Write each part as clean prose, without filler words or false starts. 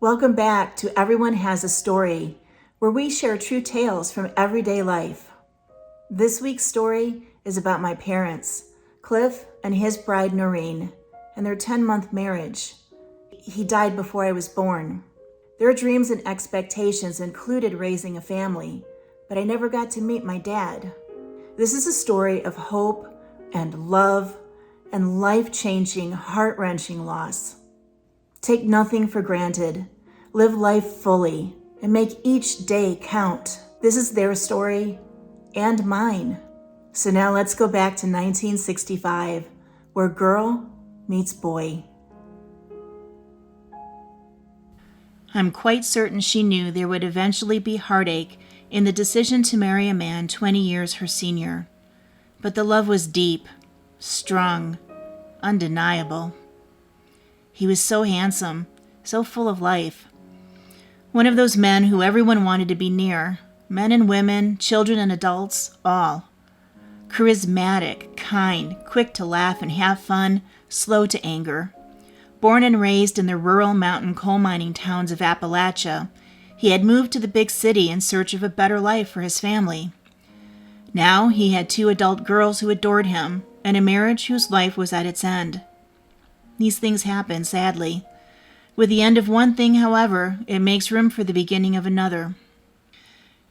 Welcome back to Everyone Has a Story, where we share true tales from everyday life. This week's story is about my parents, Cliff and his bride Noreen, and their 10-month marriage. He died before I was born. Their dreams and expectations included raising a family, but I never got to meet my dad. This is a story of hope and love and life-changing, heart-wrenching loss. Take nothing for granted. Live life fully and make each day count. This is their story and mine. So now let's go back to 1965, where girl meets boy. I'm quite certain she knew there would eventually be heartache in the decision to marry a man 20 years her senior. But the love was deep, strong, undeniable. He was so handsome, so full of life. One of those men who everyone wanted to be near, men and women, children and adults, all. Charismatic, kind, quick to laugh and have fun, slow to anger. Born and raised in the rural mountain coal mining towns of Appalachia, he had moved to the big city in search of a better life for his family. Now he had 2 adult girls who adored him, and a marriage whose life was at its end. These things happen, sadly. With the end of one thing, however, it makes room for the beginning of another.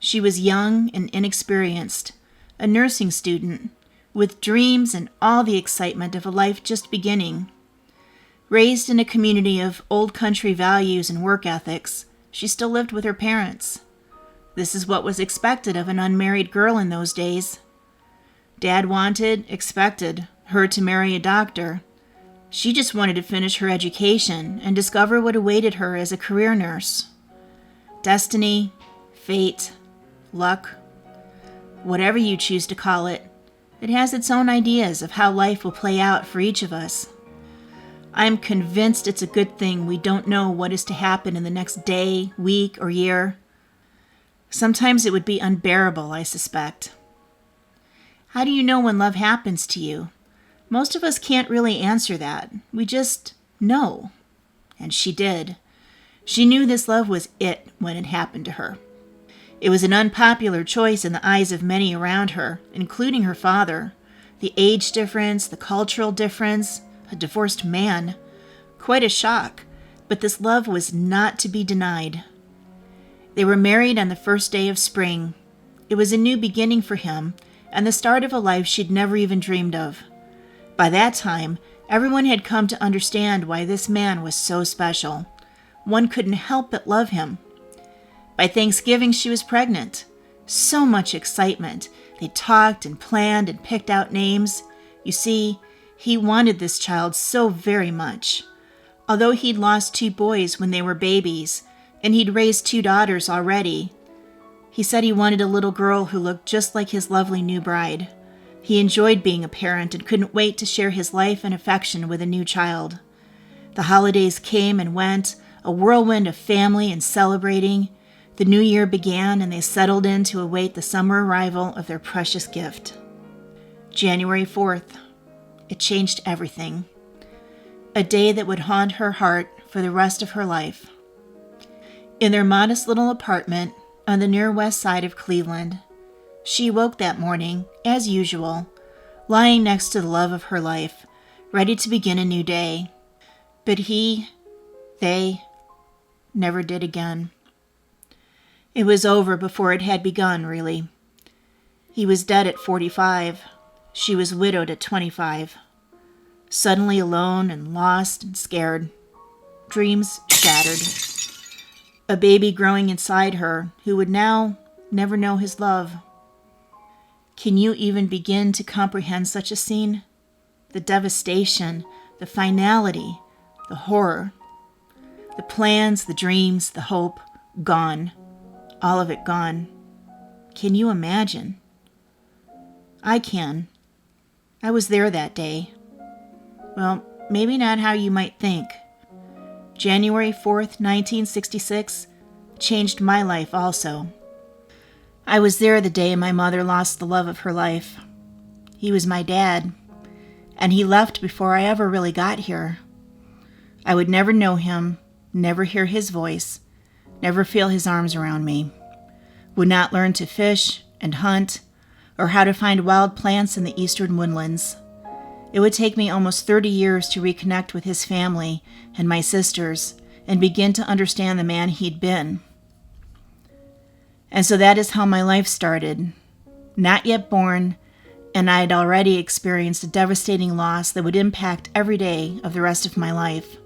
She was young and inexperienced, a nursing student, with dreams and all the excitement of a life just beginning. Raised in a community of old country values and work ethics, she still lived with her parents. This is what was expected of an unmarried girl in those days. Dad expected her to marry a doctor. She just wanted to finish her education and discover what awaited her as a career nurse. Destiny, fate, luck, whatever you choose to call it, it has its own ideas of how life will play out for each of us. I am convinced it's a good thing we don't know what is to happen in the next day, week, or year. Sometimes it would be unbearable, I suspect. How do you know when love happens to you? Most of us can't really answer that. We just know. And she did. She knew this love was it when it happened to her. It was an unpopular choice in the eyes of many around her, including her father. The age difference, the cultural difference, a divorced man. Quite a shock, but this love was not to be denied. They were married on the first day of spring. It was a new beginning for him, and the start of a life she'd never even dreamed of. By that time, everyone had come to understand why this man was so special. One couldn't help but love him. By Thanksgiving, she was pregnant. So much excitement. They talked and planned and picked out names. You see, he wanted this child so very much. Although he'd lost 2 boys when they were babies, and he'd raised 2 daughters already, he said he wanted a little girl who looked just like his lovely new bride. He enjoyed being a parent and couldn't wait to share his life and affection with a new child. The holidays came and went, a whirlwind of family and celebrating. The new year began, and they settled in to await the summer arrival of their precious gift. January 4th. It changed everything. A day that would haunt her heart for the rest of her life. In their modest little apartment on the near west side of Cleveland, she woke that morning, as usual, lying next to the love of her life, ready to begin a new day. But they never did again. It was over before it had begun, really. He was dead at 45. She was widowed at 25. Suddenly alone and lost and scared. Dreams shattered. A baby growing inside her who would now never know his love. Can you even begin to comprehend such a scene? The devastation, the finality, the horror. The plans, the dreams, the hope, gone. All of it gone. Can you imagine? I can. I was there that day. Well, maybe not how you might think. January 4th, 1966, changed my life also. I was there the day my mother lost the love of her life. He was my dad, and he left before I ever really got here. I would never know him, never hear his voice, never feel his arms around me, would not learn to fish and hunt or how to find wild plants in the eastern woodlands. It would take me almost 30 years to reconnect with his family and my sisters and begin to understand the man he'd been. And so that is how my life started. Not yet born, and I had already experienced a devastating loss that would impact every day of the rest of my life.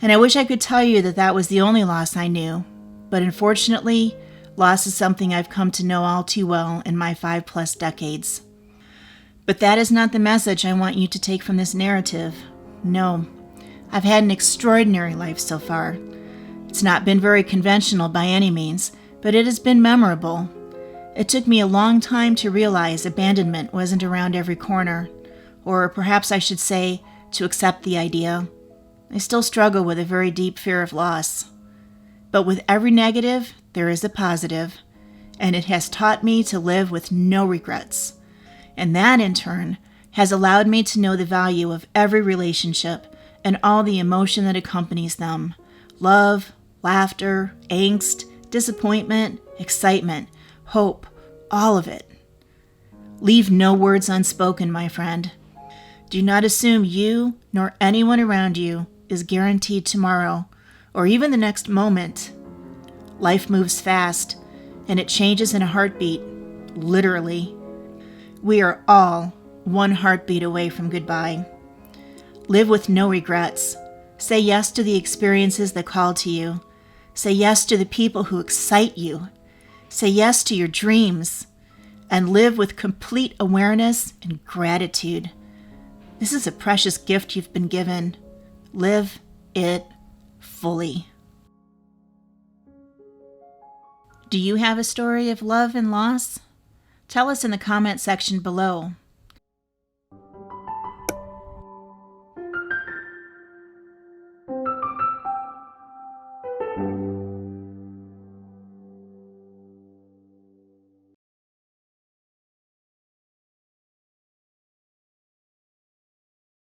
And I wish I could tell you that that was the only loss I knew, but unfortunately, loss is something I've come to know all too well in my 5+ decades. But that is not the message I want you to take from this narrative. No, I've had an extraordinary life so far. It's not been very conventional by any means, but it has been memorable. It took me a long time to realize abandonment wasn't around every corner, or perhaps I should say, to accept the idea. I still struggle with a very deep fear of loss. But with every negative, there is a positive, and it has taught me to live with no regrets. And that, in turn, has allowed me to know the value of every relationship and all the emotion that accompanies them. Love, laughter, angst, disappointment, excitement, hope, all of it. Leave no words unspoken, my friend. Do not assume you nor anyone around you is guaranteed tomorrow or even the next moment. Life moves fast, and it changes in a heartbeat, literally. We are all one heartbeat away from goodbye. Live with no regrets. Say yes to the experiences that call to you. Say yes to the people who excite you. Say yes to your dreams. And live with complete awareness and gratitude. This is a precious gift you've been given. Live it fully. Do you have a story of love and loss? Tell us in the comment section below.